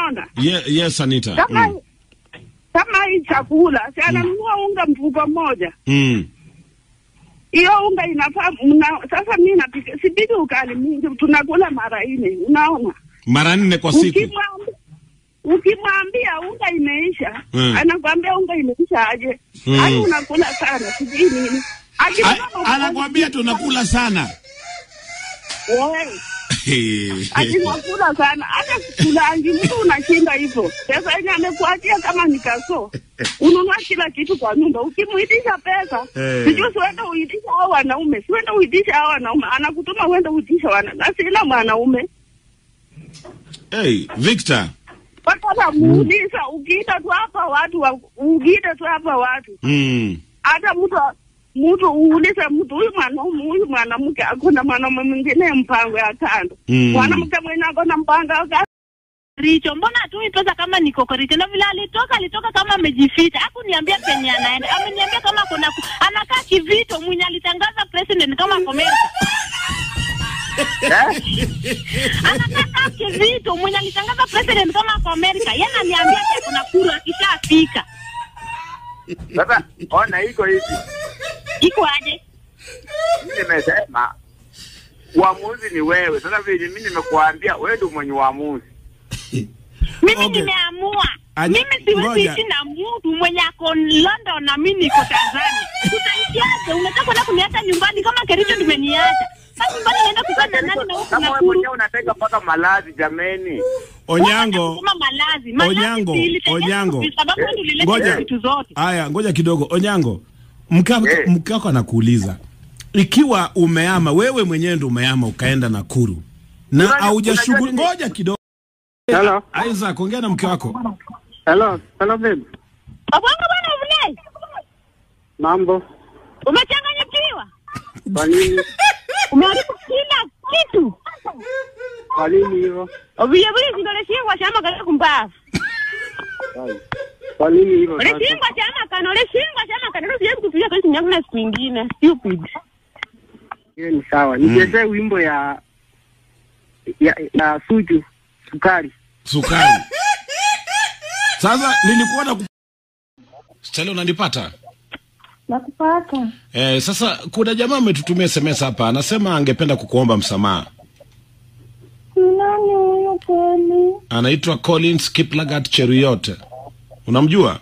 unaona? Yes Anita. Kama hii chakula, si ananunua unga mfuko mmoja. Hiyo unga inafaa sasa mimi napika sipiki ukali mingi, tunakula mara 4, unaona? Mara 4 kwa siku. Ukimwambia unga imeisha, anakuambia unga imeisha aje. Hadi unakula sana, sijui nini. Anakuambia tunakula sana. Akikula sana, hata kulangi mtu unashinda hivyo. Pesa yenye amekuachia kama nikaso. Ununua kila kitu kwa nyumba. Ukimuitisha pesa, sijui uende uitisha hao wanaume. Uende uitisha hao wanaume. Anakutuma uende uitisha wanaume. Na sina mwanaume. Victor. Pata muuliza, ukiita tu hapa watu, hata mtu uulize mtu huyu mwanamke hakuna mwanaume mwingine mpango ya kando. Mwanamke mwenye akona mpango ya Richo, mbona atui pesa kama niko Koricho? Na vile alitoka kama amejificha. Hakuniambia penye anaenda. Ameniambia kama kuna anakaa kivito mwenye alitangaza president kama Amerika. Anakaa kivito mwenye alitangaza president kama Amerika. Yeye ananiambia kuna kura akishafika. Sasa ona iko hivi. Iko aje? Mimi nimesema uamuzi ni wewe. Sasa vile mimi nimekuambia wewe ndio mwenye uamuzi. Mimi nimeamua. Mimi siwezi ishi na mtu mwenye ako London na mimi niko Tanzania. Utaiaje? Unataka kwenda kuniacha nyumbani kama Kericho nimeniacha. Sasa nyumbani naenda kukaa na nani na huko na kuru. Wewe unataka paka malazi jameni. Onyango. Kama malazi. Onyango. Sababu nilileta vitu zote. Haya, ngoja kidogo. Onyango. Mkako anakuuliza. Ikiwa umeama, wewe mwenyewe ndio umeama ukaenda Nakuru. Na haujashughuli, ngoja kidogo. Hello. Isaac, ongea na mke wako. Hello babe. Bwana vile. Mambo. Umechanganyikiwa? Kwa nini? Umeharibu kila kitu. Kwa nini hivyo? Vile zindole shingwa chama kana kumbavu. Kwa nini hivyo? Shingwa chama kana sije kufikia kwa kinyangu na siku nyingine. Stupid. Hiyo ni sawa. Nichezee wimbo ya Suju Sukari. Sasa nilikuwa na Stella, unanipata? Nakupata. Sasa kuna jamaa ametutumia SMS hapa, anasema angependa kukuomba msamaha. Nani huyo kweli? Anaitwa Collins Kiplagat Cheruiyot. Unamjua?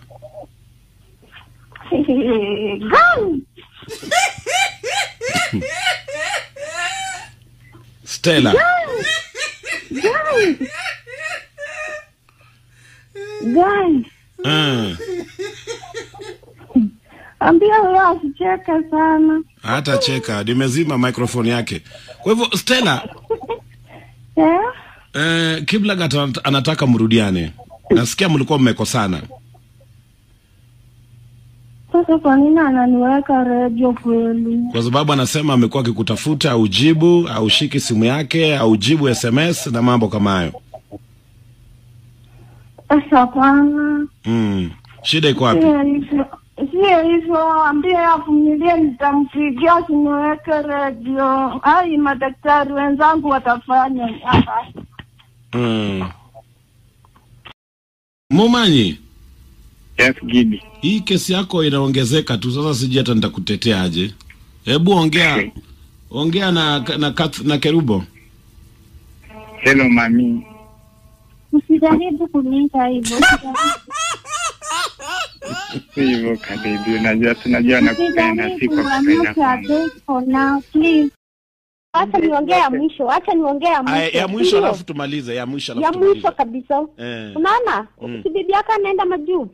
Stella. Guys. Ambia wewe asicheke sana. Hata cheka, nimezima microphone yake. Kwa hivyo Stella, Kiplagat anataka mrudiane. Nasikia mlikuwa mmekosana. Sasa kwa nini ananiweka radio kweli? Kwa sababu anasema amekuwa akikutafuta, aujibu, aushiki simu yake, aujibu SMS na mambo kama hayo. Hapana. Shida iko wapi? Sio hivyo, ambia avumilie, nitampigia simuweke radio. Ai, madaktari wenzangu watafanya. Mumanyi. Yes, Gidi. Hii kesi yako inaongezeka tu, sasa sijui hata nitakutetea aje. Hebu ongea na Kerubo. Hello mami. Usijaribu kuniita hivyo. Hivyo kabibi, tunajua nakupenda, si kwa kupenda sana. Acha niongea mwisho. Ya mwisho alafu tumalize, ya mwisho kabisa. Unaona? Si bibi yake anaenda majuu.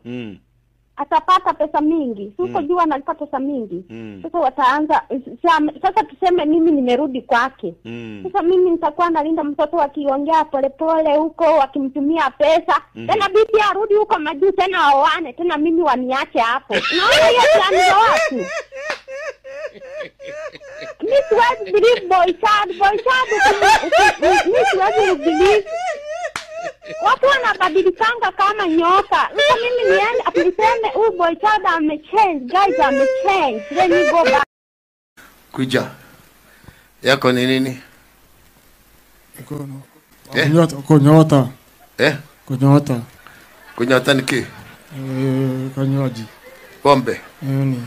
Atapata pesa mingi. Siko jua analipata pesa mingi. Sasa wataanza sasa tuseme mimi nimerudi kwake. Sasa mimi nitakuwa nalinda mtoto akiongea polepole huko wakimtumia pesa. Tena bibi arudi huko majuu tena waone tena mimi waniache hapo. Unaona hiyo plani za watu? Miss was believe boy child. Miss was believe. Watu wanabadilikanga kama nyoka. Sasa mimi niende apiseme boy child amechange, guys amechange. Then you go back. Kuja. Yako ni nini? Nyota. Kunyota. Kunyota ni ki? Kanywaji. Pombe. Ni.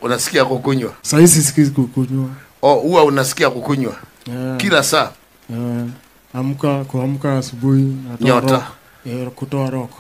Unasikia kukunywa? Saisi sikizi kukunywa. Huwa unasikia kukunywa? Kila saa? Kuamka asubuhi nyota kutoa roko.